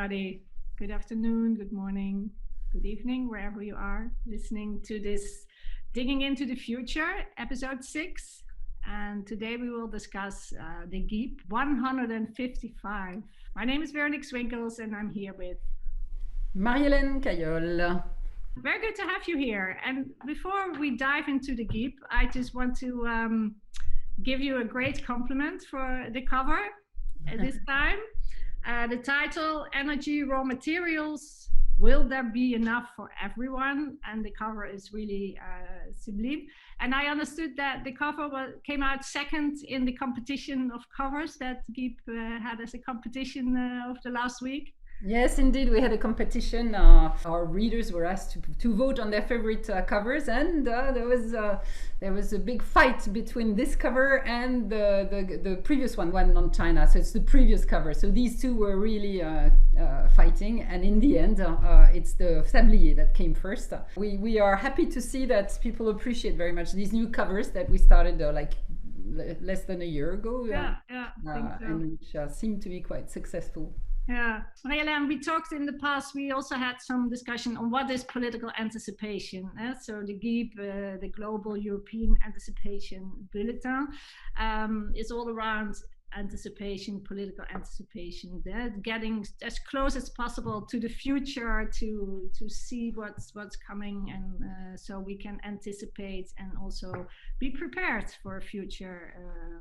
everybody. Good afternoon, good morning, good evening, wherever you are listening to this Digging into the Future, episode 6. And today we will discuss the GEAB 155. My name is Véronique Swinkels and I'm here with Marie-Hélène Caillol. Very good to have you here. And before we dive into the GEAB, I just want to give you a great compliment for the cover this time. The title, Energy Raw Materials, Will There Be Enough for Everyone? And the cover is really sublime. And I understood that the cover came out second in the competition of covers that GEAB had as a competition of the last week. Yes, indeed, we had a competition. Our readers were asked to vote on their favorite covers, and there was a big fight between this cover and the previous one on China. So it's the previous cover. So these two were really fighting, and in the end, it's the sablier that came first. We are happy to see that people appreciate very much these new covers that we started like less than a year ago. I think so. And which seem to be quite successful. Yeah, Marie-Hélène, we talked in the past, we also had some discussion on what is political anticipation. So the GEAB, the Global European Anticipation Bulletin, is all around anticipation, political anticipation, getting as close as possible to the future to see what's coming, and so we can anticipate and also be prepared for a future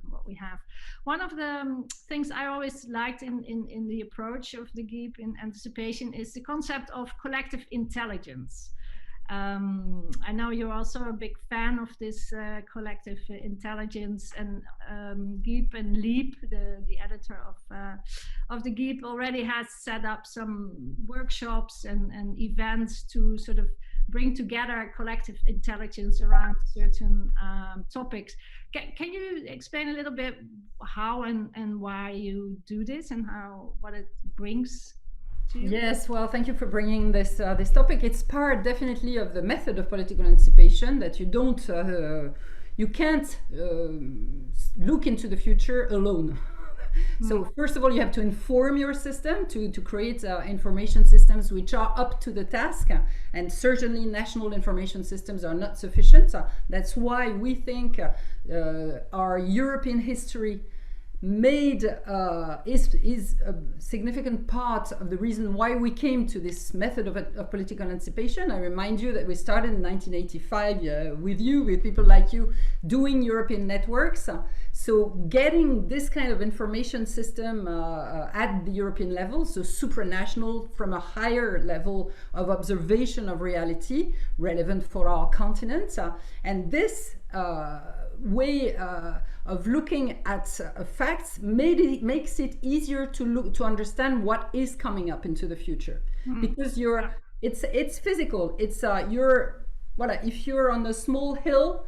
what we have. One of the things I always liked in the approach of the GEAB in anticipation is the concept of collective intelligence. I know you're also a big fan of this collective intelligence, and GEAB and Leap, the editor of the GEAB, already has set up some workshops and events to sort of bring together collective intelligence around certain topics. Can you explain a little bit how and why you do this and what it brings? Yes, well, thank you for bringing this topic. It's part definitely of the method of political anticipation, that you can't look into the future alone. So first of all, you have to inform your system to create information systems which are up to the task, and certainly national information systems are not sufficient. That's why we think our European history is a significant part of the reason why we came to this method of political anticipation. I remind you that we started in 1985 with people like you doing European networks. So getting this kind of information system at the European level, so supranational, from a higher level of observation of reality relevant for our continent, and this way of looking at facts makes it easier to understand what is coming up into the future, because it's physical. It's if you're on a small hill,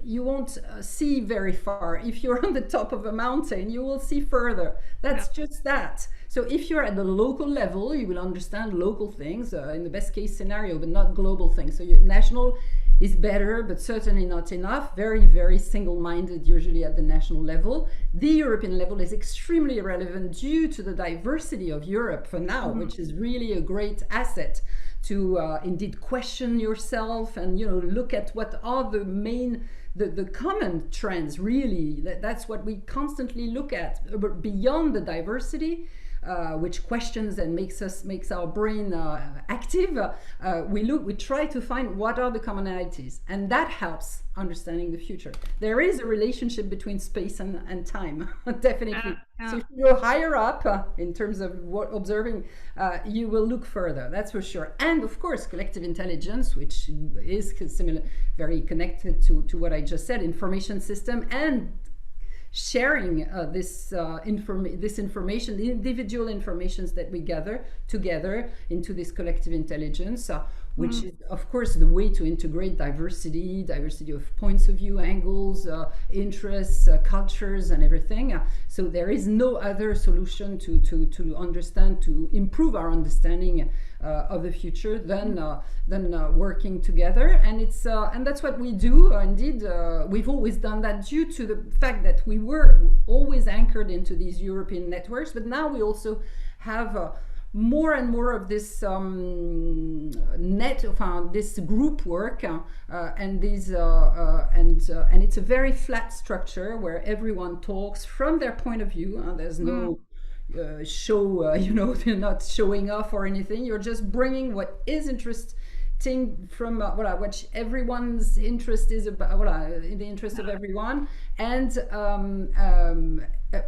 you won't see very far. If you're on the top of a mountain, you will see further. That's just that. So if you're at the local level, you will understand local things in the best case scenario, but not global things. So national is better, but certainly not enough. Very, very single-minded, usually at the national level. The European level is extremely relevant due to the diversity of Europe for now, which is really a great asset to indeed question yourself and look at what are the main, the common trends. Really, that's what we constantly look at. But beyond the diversity, which questions and makes our brain active, we try to find what are the commonalities, and that helps understanding the future. There is a relationship between space and time, definitely. So if you go higher up in terms of observing, you will look further, that's for sure. And of course, collective intelligence, which is similar, very connected to what I just said, information system, and sharing this information, the individual informations that we gather together into this collective intelligence, which is of course the way to integrate diversity of points of view, angles, interests, cultures, and everything. So there is no other solution to understand, to improve our understanding of the future than working together, and that's what we do. Indeed, we've always done that due to the fact that we were always anchored into these European networks, but now we also have more and more of this this group work, and it's a very flat structure where everyone talks from their point of view. There's no show, they're not showing off or anything. You're just bringing what is interesting from what everyone's interest is about, in the interest of everyone. And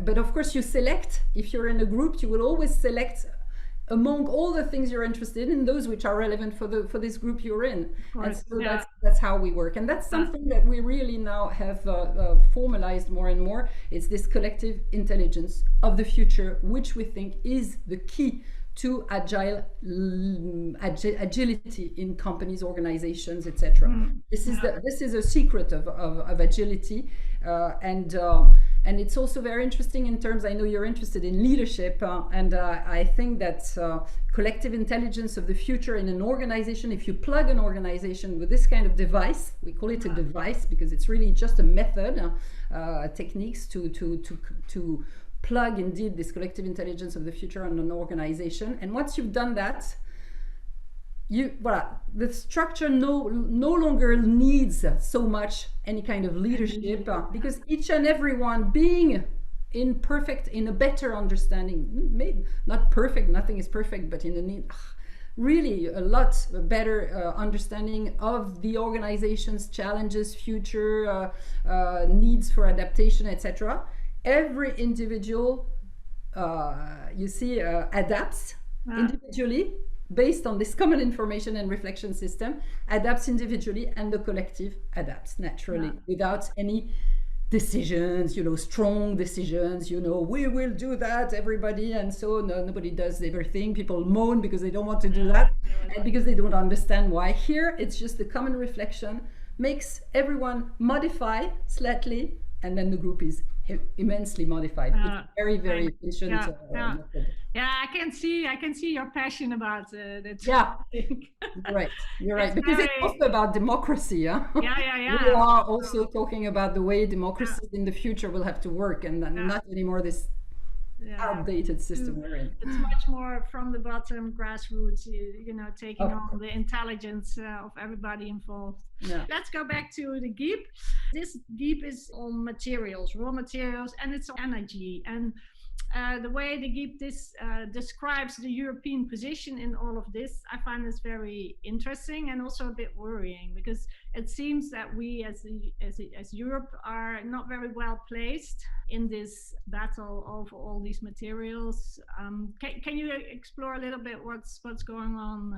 but of course you select, if you're in a group, you will always select among all the things you're interested in, those which are relevant for this group you're in. And so that's how we work, and that's something that we really now have formalized more and more. It's this collective intelligence of the future, which we think is the key to agility in companies, organizations, etc. This is a secret of agility, and it's also very interesting in terms, I know you're interested in leadership, and I think that collective intelligence of the future in an organization, if you plug an organization with this kind of device, we call it a device because it's really just a method, techniques to plug indeed this collective intelligence of the future on an organization. And once you've done that, the structure no longer needs so much any kind of leadership, because each and everyone being in a better understanding, maybe not perfect, nothing is perfect, but really a lot better understanding of the organization's challenges, future needs for adaptation, etc. Every individual, adapts individually based on this common information and reflection system, adapts individually, and the collective adapts naturally without any decisions, strong decisions, we will do that, everybody, and so nobody does everything. People moan because they don't want to do that, and because they don't understand why. Here, it's just the common reflection makes everyone modify slightly, and then the group is immensely modified. It's very, very efficient method. Yeah, I can see your passion about that. Yeah, you're right. Because it's also about democracy. Yeah. We are also talking about the way democracy in the future will have to work, and not anymore this outdated system we're in. It's much more from the bottom, grassroots, taking on the intelligence of everybody involved. Let's go back to the GEAB. This GEAB is on materials, raw materials, and it's on energy. And the way the GEAB describes the European position in all of this, I find this very interesting and also a bit worrying, because it seems that we as Europe are not very well placed in this battle over all these materials. Can you explore a little bit what's going on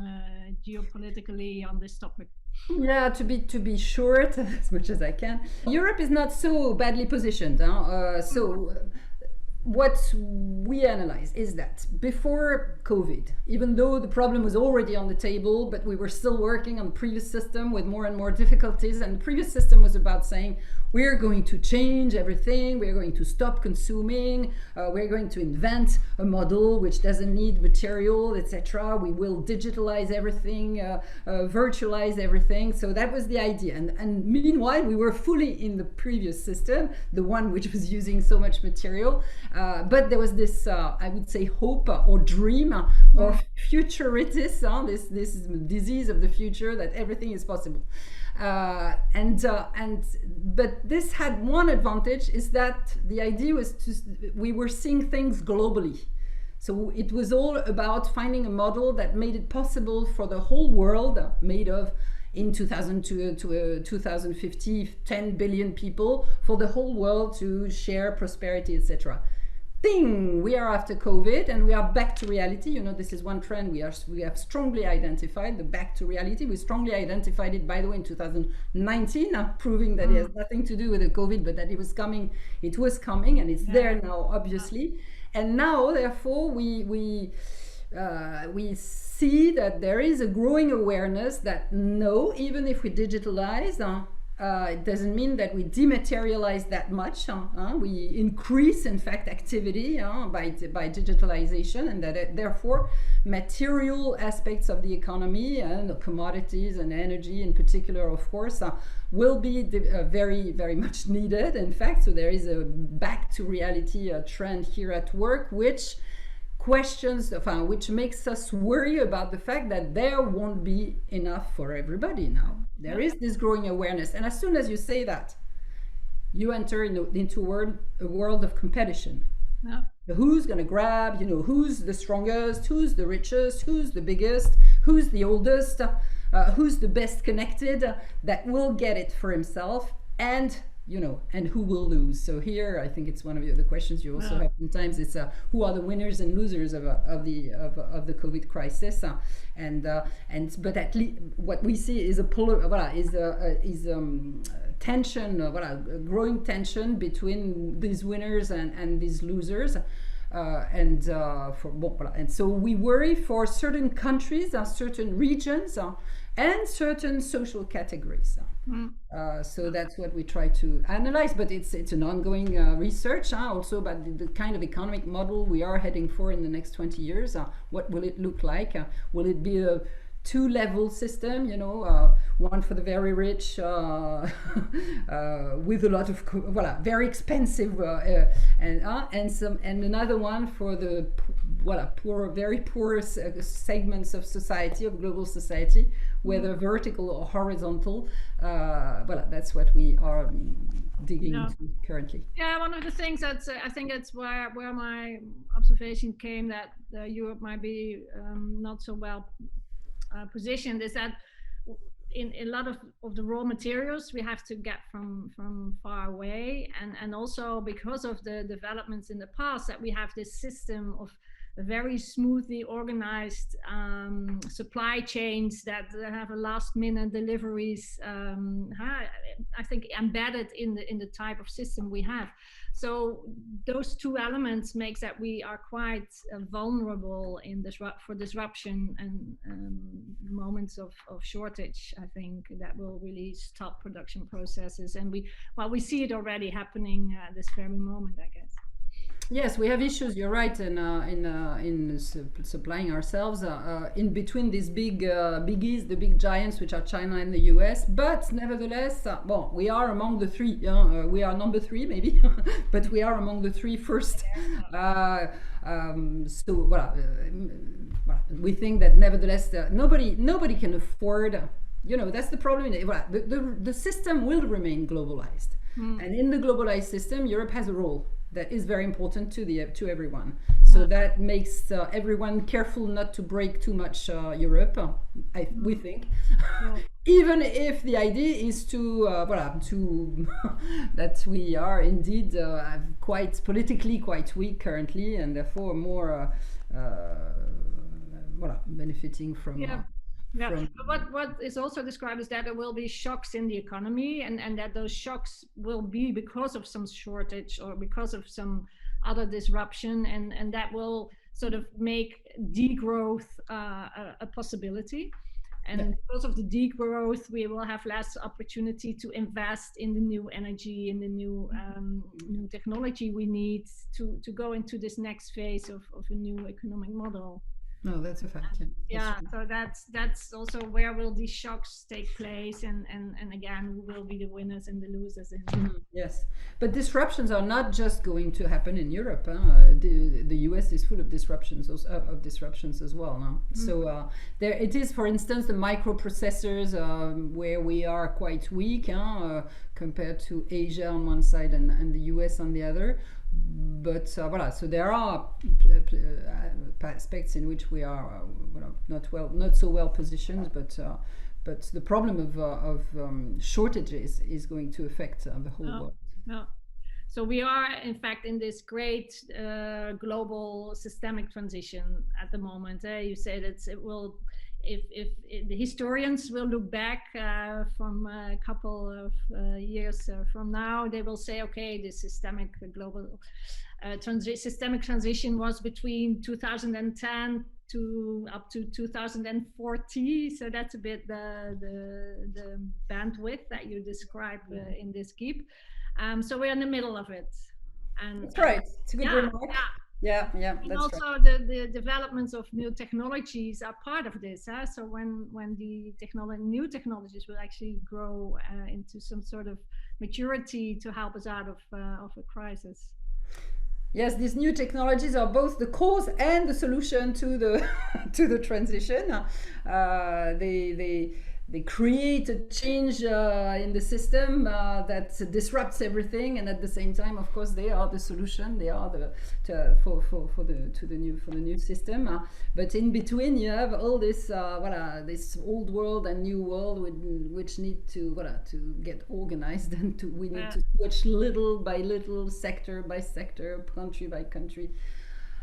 geopolitically on this topic? Yeah, to be short as much as I can, Europe is not so badly positioned. What we analyze is that before COVID, even though the problem was already on the table, but we were still working on the previous system with more and more difficulties, and the previous system was about saying, we're going to change everything, we're going to stop consuming, we're going to invent a model which doesn't need material, etc. We will digitalize everything, virtualize everything. So that was the idea. And meanwhile, we were fully in the previous system, the one which was using so much material. But there was this, I would say, hope or dream or futuritis, this disease of the future, that everything is possible. But this had one advantage, is that the idea was we were seeing things globally. So it was all about finding a model that made it possible for the whole world, made of in 2000 to 2050, 10 billion people, for the whole world to share prosperity, etc. We are after COVID and we are back to reality. This is one trend we have strongly identified, the back to reality. We strongly identified it, by the way, in 2019, proving that it has nothing to do with the COVID, but that it was coming, and it's there now, obviously. And now, therefore, we see that there is a growing awareness that no, even if we digitalize, it doesn't mean that we dematerialize that much. We increase, in fact, activity by digitalization, and that therefore material aspects of the economy and the commodities and energy in particular, of course, will be very, very much needed. In fact, so there is a back to reality trend here at work, which questions, which makes us worry about the fact that there won't be enough for everybody now. There is this growing awareness, and as soon as you say that, you enter into a world of competition. Yeah. Who's going to grab, who's the strongest, who's the richest, who's the biggest, who's the oldest, who's the best connected, that will get it for himself, and and who will lose. So here, I think it's one of the questions you also have sometimes. It's who are the winners and losers of the COVID crisis, but at least what we see is a tension, a growing tension between these winners and these losers. And so we worry for certain countries, certain regions, and certain social categories. So that's what we try to analyze, but it's an ongoing research also about the kind of economic model we are heading for in the next 20 years. What will it look like? Will it be a two-level system, one for the very rich with a lot of very expensive and another one for the very poor segments of society, of global society, whether vertical or horizontal. That's what we are digging into currently. Yeah, one of the things that's I think it's where my observation came that Europe might be not so well positioned is that in a lot of the raw materials we have to get from far away, and also because of the developments in the past, that we have this system of very smoothly organized supply chains that have a last minute deliveries, I think embedded in the type of system we have. So those two elements makes that we are quite vulnerable in for disruption and moments of shortage. I think that will really stop production processes, and we see it already happening this very moment, I guess. Yes, we have issues. You're right in supplying ourselves in between these biggies, the big giants, which are China and the US. But nevertheless, we are among the three. We are number 3, maybe, but we are among the 3 first. We think that nevertheless, nobody can afford. That's the problem. The system will remain globalized, and in the globalized system, Europe has a role that is very important to everyone. So that makes everyone careful not to break too much Europe, we think. Even if the idea is to that we are indeed quite politically quite weak currently, and therefore more benefiting from. But what is also described is that there will be shocks in the economy, and that those shocks will be because of some shortage or because of some other disruption, and that will sort of make degrowth a possibility. And because of the degrowth, we will have less opportunity to invest in the new energy, in the new technology we need to go into this next phase of a new economic model. No, that's a fact. So that's also where will these shocks take place, and again, who will be the winners and the losers in. Yes, but disruptions are not just going to happen in Europe. The US is full of disruptions as well. So there it is. For instance, the microprocessors, where we are quite weak compared to Asia on one side and the US on the other. But so there are aspects in which we are not so well positioned, but the problem of shortages is going to affect the whole world. So we are in fact in this great global systemic transition at the moment. You said it will. If the historians will look back from a couple of years from now, they will say, okay, the systemic global systemic transition was between 2010 to up to 2040. So that's a bit the bandwidth that you describe in this GEAB. So we're in the middle of it. And that's right. It's a good remark. Yeah, and also right. the developments of new technologies are part of this. So when the new technologies will actually grow into some sort of maturity to help us out of a crisis. Yes, these new technologies are both the cause and the solution to the to the transition. They create a change in the system that disrupts everything, and at the same time, of course, they are the solution. They are for the new system. But in between, you have all this this old world and new world, which need to get organized, and we need to switch little by little, sector by sector, country by country.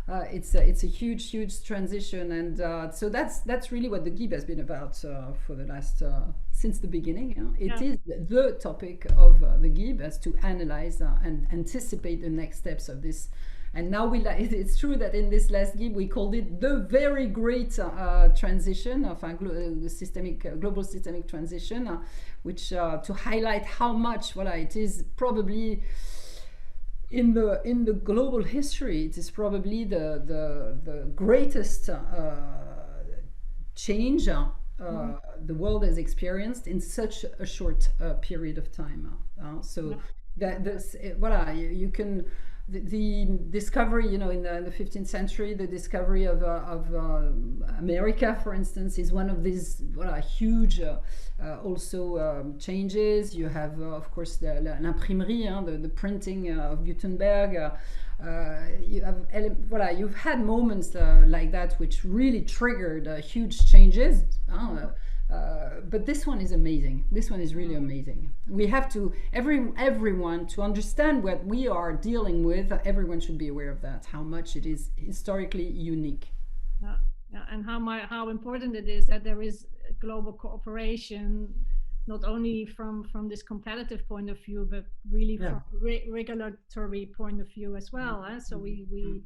It's a huge transition, and so that's really what the GEAB has been about for the last since the beginning. It is the topic of the GEAB, as to analyze and anticipate the next steps of this. And now it's true that in this last GEAB we called it the very great transition of global systemic transition, which to highlight how much it is probably. In the global history, it is probably the greatest change the world has experienced in such a short period of time. You can. The discovery, in the 15th century, the discovery of America, for instance, is one of these huge also changes. You have, of course, l'imprimerie, the printing of Gutenberg. You've had moments like that which really triggered huge changes. But this one is amazing. This one is really amazing. We have to, everyone, to understand what we are dealing with, everyone should be aware of that, how much it is historically unique. And how important it is that there is global cooperation, not only from this competitive point of view, but really from regulatory point of view as well. So we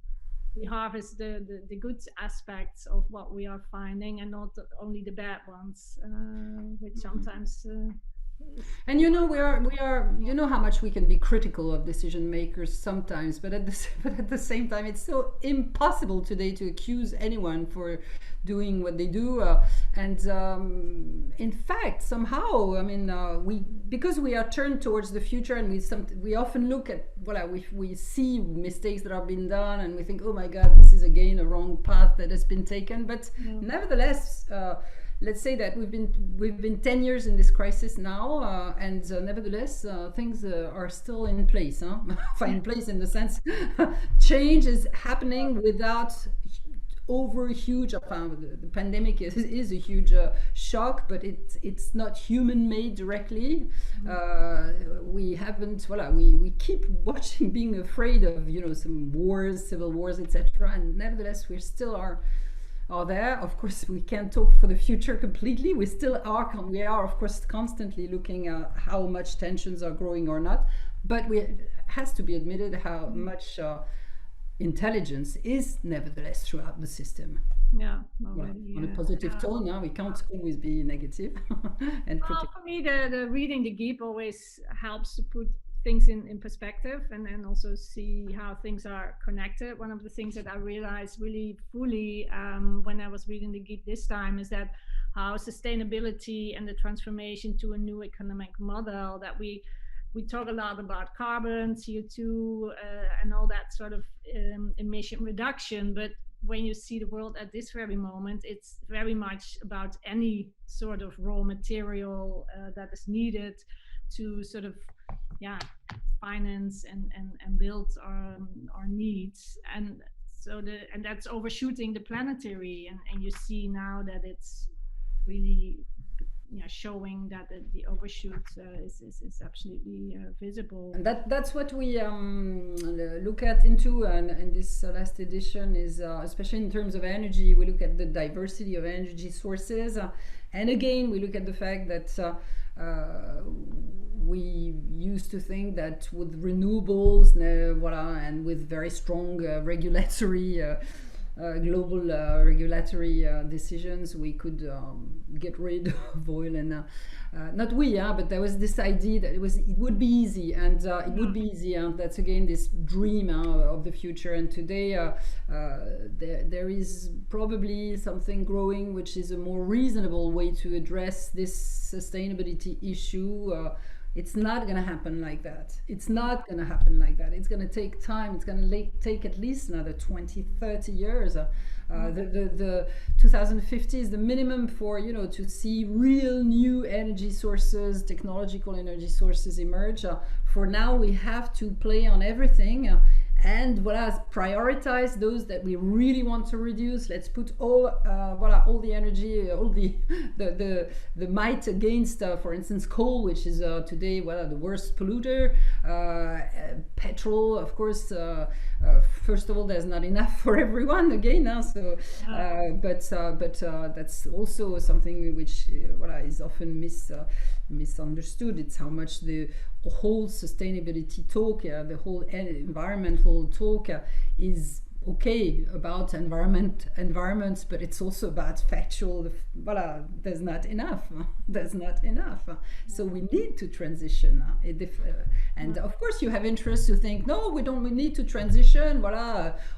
harvest the good aspects of what we are finding, and not only the bad ones, which sometimes and we are how much we can be critical of decision makers sometimes, but at the same time, it's so impossible today to accuse anyone for doing what they do, and in fact, somehow, because we are turned towards the future, and we often look at we see mistakes that are being done, and we think, oh my God, this is again a wrong path that has been taken. But nevertheless, let's say that we've been 10 years in this crisis now, and nevertheless, things are still in place. In place in the sense, change is happening without over huge. The pandemic is a huge shock, but it's not human made directly. We haven't. We keep watching, being afraid of some wars, civil wars, etc. And nevertheless, we still are there. Of course, we can't talk for the future completely. We still are. We are, of course, constantly looking at how much tensions are growing or not. But it has to be admitted how much intelligence is nevertheless throughout the system. On a positive tone. We can't always be negative and critical. For me, the reading the GEAB always helps to put things in perspective, and also see how things are connected. One of the things that I realized really fully when I was reading the GEAB this time is that how sustainability and the transformation to a new economic model, that we talk a lot about carbon, CO2, and all that sort of emission reduction, but when you see the world at this very moment, it's very much about any sort of raw material that is needed to sort of finance and build our needs, and so that's overshooting the planetary, and you see now that it's really showing that the overshoot is absolutely visible. And that's what we look at into, and in this last edition is especially in terms of energy, we look at the diversity of energy sources, and again we look at the fact that we used to think that with renewables, and with very strong regulatory global regulatory decisions, we could get rid of oil, and not we, but there was this idea that it would be easy, and it would be easy, and that's again this dream of the future. And today there is probably something growing which is a more reasonable way to address this sustainability issue, It's not going to happen like that. It's not going to happen like that. It's going to take time. It's going to take at least another 20, 30 years. The 2050 is the minimum for, to see real new energy sources, technological energy sources emerge. For now, we have to play on everything. And prioritize those that we really want to reduce. Let's put all the energy, all the might against, for instance, coal, which is today the worst polluter. Petrol, of course. First of all, there's not enough for everyone again. But that's also something which is often misunderstood. It's how much the whole sustainability talk, the whole environmental talk is okay about environments, but it's also about factual. There's not enough. So we need to transition. And of course, you have interest to think, no, we need to transition.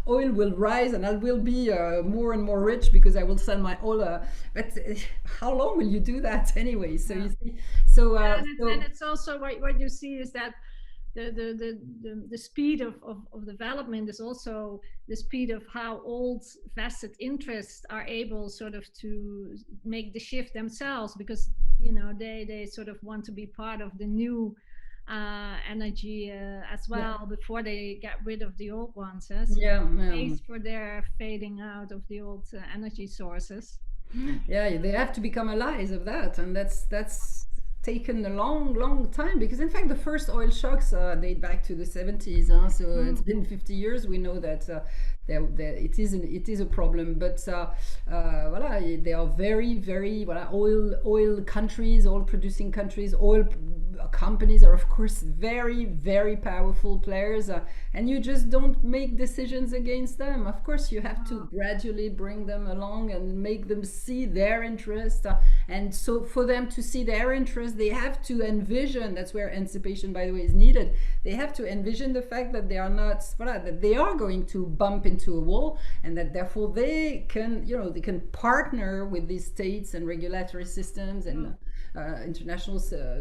Oil will rise, and I will be more and more rich because I will sell my oil. But how long will you do that anyway? So you see, and it's also what you see is that the speed of development is also the speed of how old vested interests are able sort of to make the shift themselves, because they sort of want to be part of the new energy as well, before they get rid of the old ones. Pays for their fading out of the old energy sources. They have to become allies of that, and that's taken a long time, because in fact the first oil shocks date back to the 70s, so it's been 50 years. We know that it is a problem, but they are very oil countries, oil producing countries. Oil companies are of course very powerful players, and you just don't make decisions against them. Of course you have to gradually bring them along and make them see their interest, and so for them to see their interest, they have to envision. That's where anticipation, by the way, is needed. They have to envision the fact that they are not that they are going to bump into a wall, and that therefore they can partner with these states and regulatory systems and international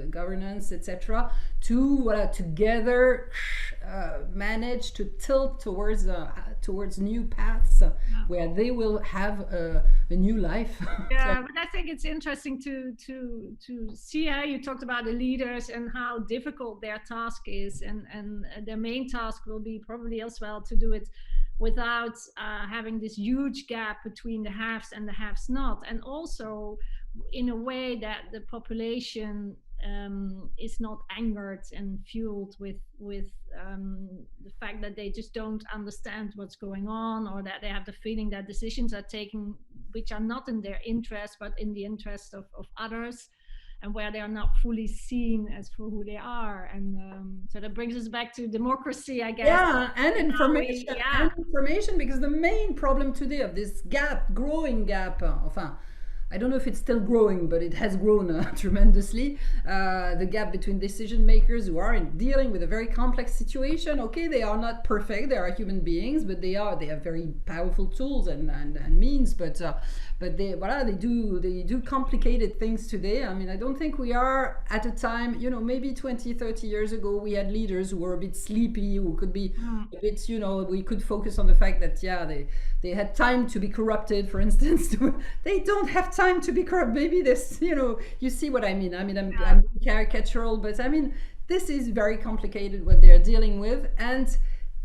governance, etc., to together manage to tilt towards new paths where they will have a new life. But I think it's interesting to see how you talked about the leaders and how difficult their task is, and their main task will be probably as well to do it without having this huge gap between the haves and the haves not, and also in a way that the population is not angered and fueled with the fact that they just don't understand what's going on, or that they have the feeling that decisions are taken which are not in their interest but in the interest of others, and where they are not fully seen as for who they are. And so that brings us back to democracy, I guess. And information. And information, because the main problem today of this growing gap, I don't know if it's still growing, but it has grown tremendously. The gap between decision makers who are dealing with a very complex situation. Okay, they are not perfect; they are human beings, but they have very powerful tools and means. But they do complicated things today. I mean, I don't think we are at a time. Maybe 20, 30 years ago, we had leaders who were a bit sleepy, who could be a bit. We could focus on the fact that they had time to be corrupted, for instance. They don't have time to be corrupt. Maybe this, you see what I mean. I'm caricatural, but I mean, this is very complicated what they're dealing with, and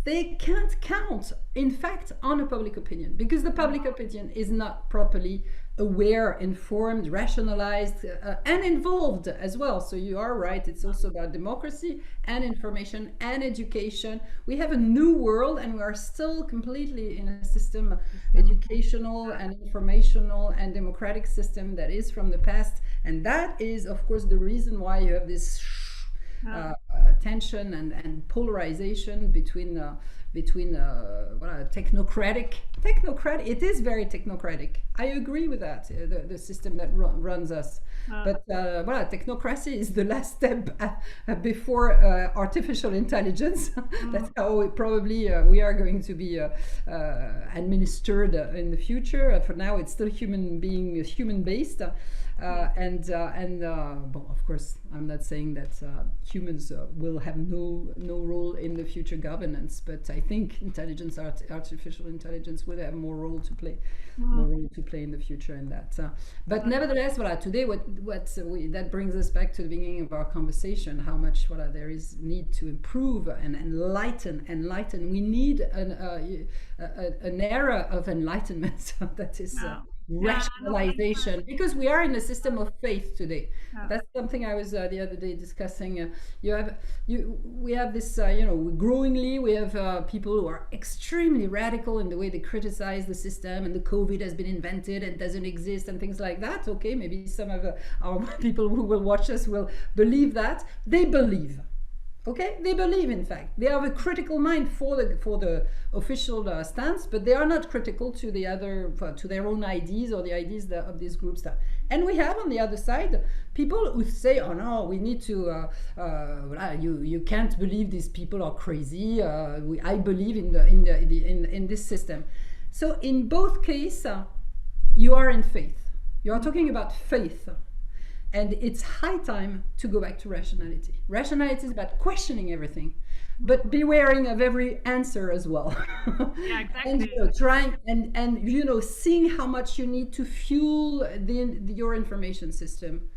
they can't count, in fact, on a public opinion, because the public opinion is not properly aware, informed, rationalized, and involved as well. So you are right, it's also about democracy and information and education. We have a new world, and we are still completely in a system, educational and informational and democratic system that is from the past. And that is, of course, the reason why you have this tension and polarization between technocratic technocratic. It is very technocratic. I agree with that. The system that runs us. But voilà, technocracy is the last step before artificial intelligence. That's how we are going to be administered in the future. For now, it's still human based. Well, of course, I'm not saying that humans will have no role in the future governance, but I think artificial intelligence will have more role to play in the future in that. But nevertheless, voilà, today that brings us back to the beginning of our conversation, how much there is need to improve and enlighten. We need an era of enlightenment that is rationalization, because we are in a system of faith today. That's something I was the other day discussing. We have this, growingly we have people who are extremely radical in the way they criticize the system, and the COVID has been invented and doesn't exist and things like that. Okay, maybe some of our people who will watch us will believe that. They believe. Okay, they believe, in fact. They have a critical mind for the official stance, but they are not critical to to their own ideas or the ideas of these groups. And we have on the other side people who say, "Oh no, we need to. You can't believe these people are crazy. I believe in this system." So in both cases, you are in faith. You are talking about faith. And it's high time to go back to rationality. Rationality is about questioning everything, but be wary of every answer as well. Yeah, exactly. And trying and seeing how much you need to fuel your information system,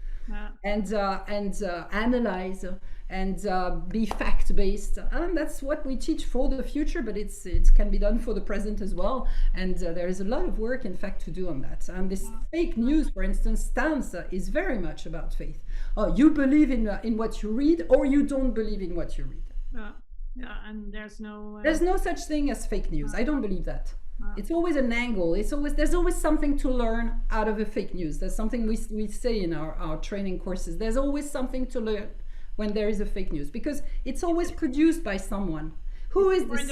and analyze and be fact-based. And that's what we teach for the future, but it can be done for the present as well. And there is a lot of work, in fact, to do on that. And this fake news, for instance, stance is very much about faith. You believe in what you read, or you don't believe in what you read. Yeah, and there's no such thing as fake news. I don't believe that. It's always an angle. There's always something to learn out of a fake news. There's something we say in our training courses. There's always something to learn when there is a fake news, because it's always produced by someone. Who is this?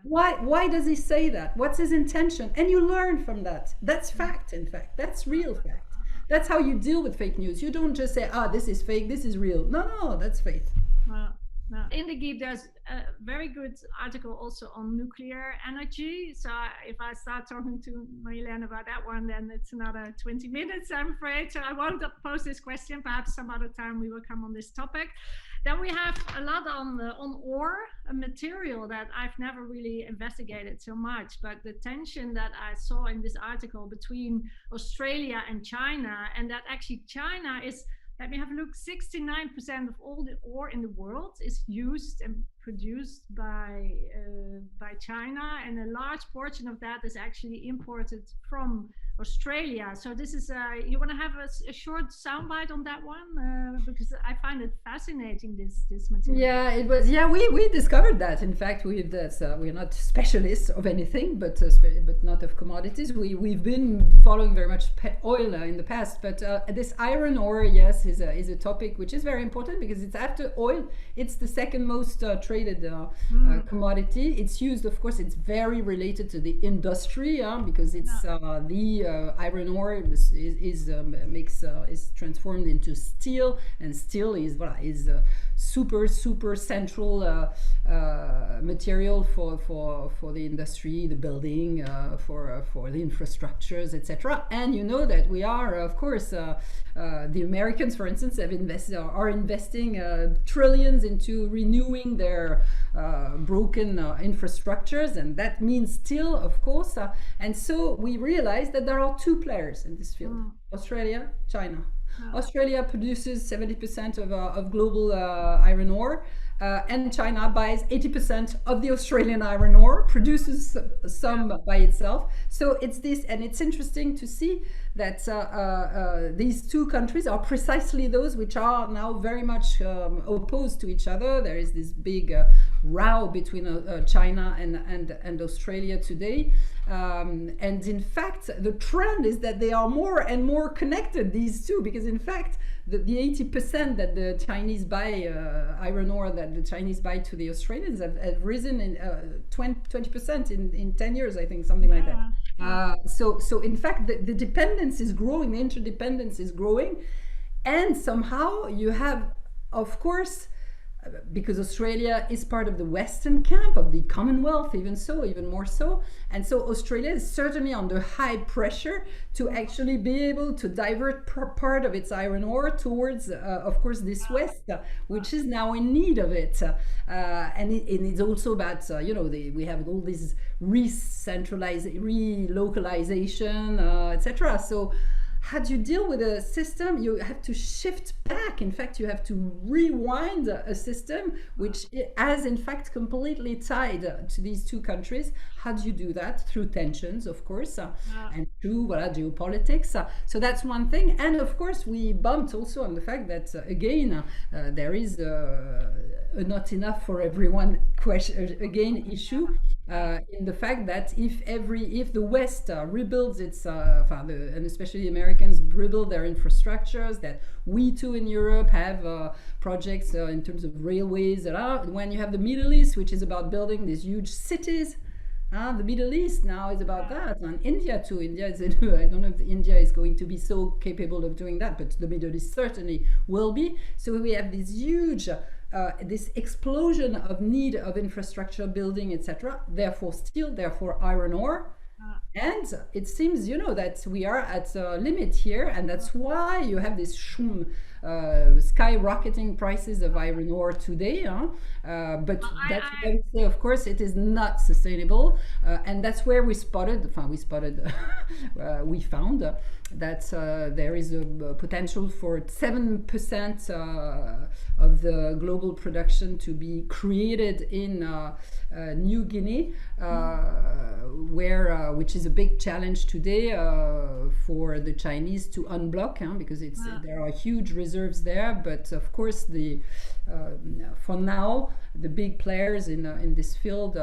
Why does he say that? What's his intention? And you learn from that. That's fact, in fact. That's real fact. That's how you deal with fake news. You don't just say, this is fake, this is real. No, that's faith. In the GEAB, there's a very good article also on nuclear energy. So if I start talking to Marie-Hélène about that one, then it's another 20 minutes, I'm afraid. So I won't pose this question. Perhaps some other time we will come on this topic. Then we have a lot on ore, a material that I've never really investigated so much. But the tension that I saw in this article between Australia and China, and that actually China is, let me have a look, 69% of all the ore in the world is used and produced by China, and a large portion of that is actually imported from Australia. So this is, you want to have a short soundbite on that one? Because I find it fascinating, this material. Yeah, it was. Yeah, we discovered that. In fact, we're not specialists of anything, but not of commodities. We've been following very much oil in the past, but this iron ore, yes, is a topic which is very important, because it's after oil, it's the second most traded commodity. It's used, of course, it's very related to the industry, because it's the iron ore is transformed into steel, and steel is super central material for the industry, the building, for the infrastructures, etc. And you know that we are, of course, the Americans, for instance, are investing trillions into renewing their broken infrastructures, and that means steel, of course. And so we realized that there are two players in this field: Australia, China. Australia produces 70% of global iron ore, and China buys 80% of the Australian iron ore, produces some by itself. So it's this, and it's interesting to see that these two countries are precisely those which are now very much opposed to each other. There is this big row between China and Australia today. And in fact, the trend is that they are more and more connected, these two, because in fact, the 80% that the Chinese buy iron ore that the Chinese buy to the Australians have risen in 20% in 10 years, I think, something like that. So in fact, the dependence is growing, the interdependence is growing, and somehow you have, of course, because Australia is part of the Western camp of the Commonwealth, even more so. And so Australia is certainly under high pressure to actually be able to divert part of its iron ore towards, of course, this West, which is now in need of it. And it's also about, we have all this relocalization, etc. So how do you deal with a system? You have to shift back. In fact, you have to rewind a system which has in fact completely tied to these two countries. How do you do that? Through tensions, of course, and through geopolitics. So that's one thing. And of course, we bumped also on the fact that, again, there is a not enough for everyone issue. In the fact that if the West rebuilds its, and especially the Americans rebuild their infrastructures, that we too in Europe have projects in terms of railways, when you have the Middle East, which is about building these huge cities, the Middle East now is about that, and India too. India is, I don't know if India is going to be so capable of doing that, but the Middle East certainly will be. So we have this huge this explosion of need of infrastructure building, etc. Therefore steel, therefore iron ore. And it seems, that we are at a limit here, and that's why you have this skyrocketing prices of iron ore today. But that's why we say, of course, it is not sustainable, and that's where we found that there is a potential for 7% of the global production to be created in New Guinea, which is a big challenge today for the Chinese to unblock, because there are huge reserves there. But of course, for now, the big players in this field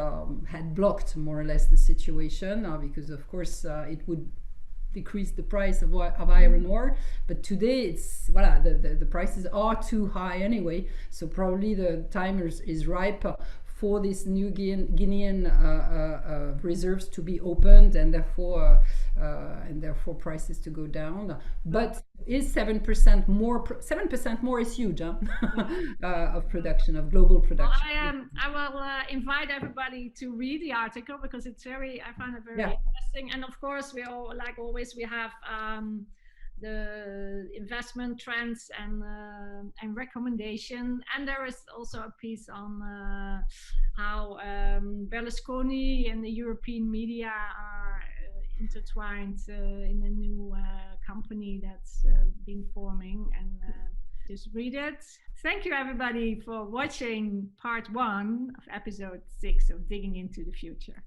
had blocked more or less the situation, because of course it would decrease the price of iron ore, but today it's the prices are too high anyway, so probably the time is ripe for these new Guinean reserves to be opened, and therefore prices to go down. But is 7% more? 7% more is huge, of production, of global production. I will invite everybody to read the article, because I find it very interesting. And of course, we all, like always, we have the investment trends and recommendation, and there is also a piece on how Berlusconi and the European media are intertwined in a new company that's been forming, and just read it. Thank you everybody for watching part 1 of episode 6 of Digging into the Future.